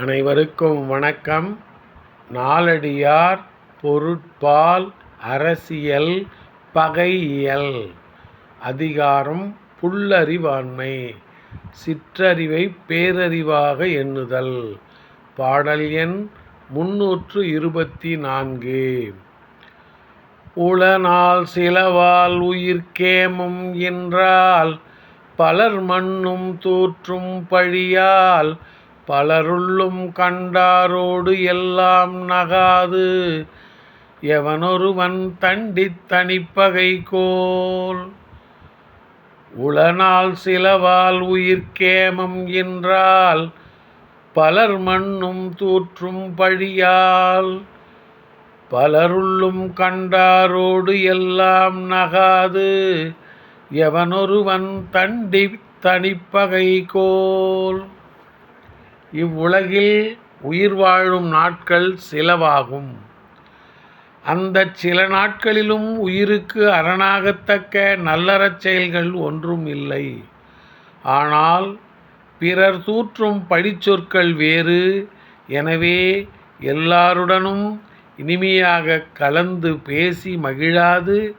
அனைவருக்கும் வணக்கம். நாலடியார் பொருட்பால் அரசியல் பகையியல். அதிகாரம் புல்லறிவாண்மை. சிற்றறிவை பேரறிவாக எண்ணுதல். பாடல் எண் 324. உளநாள் சிலவால் உயிர்க்கேமம் என்றால் பலர் மன்னும் தூற்றும் பழியால் பலருள்ளும் கண்டாரோடு எல்லாம் நகாது எவனொருவன் தண்டித் தனிப்பகைகோல். உளநாள் சிலவால் உயிர்க்கேமம் என்றால் பலர் மன்னும் தூற்றும் பழியால் பலருள்ளும் கண்டாரோடு எல்லாம் நகாது எவனொருவன் தண்டித் தனிப்பகைகோல். இவ்வுலகில் உயிர் வாழும் நாட்கள் சிலவாகும். அந்தச் சில நாட்களிலும் உயிருக்கு அரணாகத்தக்க நல்லறச் செயல்கள் ஒன்றும் இல்லை. ஆனால் பிறர் தூற்றும் பழிச்சொற்கள் வேறு. எனவே எல்லாருடனும் இனிமையாக கலந்து பேசி மகிழாது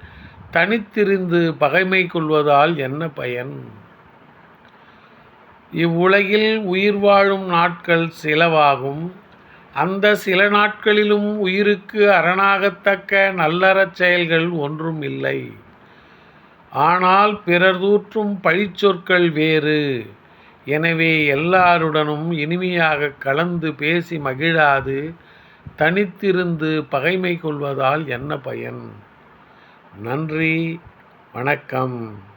தனித்திருந்து பகைமை கொள்வதால் என்ன பயன்? இவ்வுலகில் உயிர் வாழும் நாட்கள் சிலவாகும். அந்த சில நாட்களிலும் உயிருக்கு அரணாகத்தக்க நல்லறச் செயல்கள் ஒன்றும் இல்லை. ஆனால் பிறர் தூற்றும் பழிச்சொற்கள் வேறு. எனவே எல்லாருடனும் இனிமையாக கலந்து பேசி மகிழாது தனித்திருந்து பகைமை கொள்வதால் என்ன பயன்? நன்றி, வணக்கம்.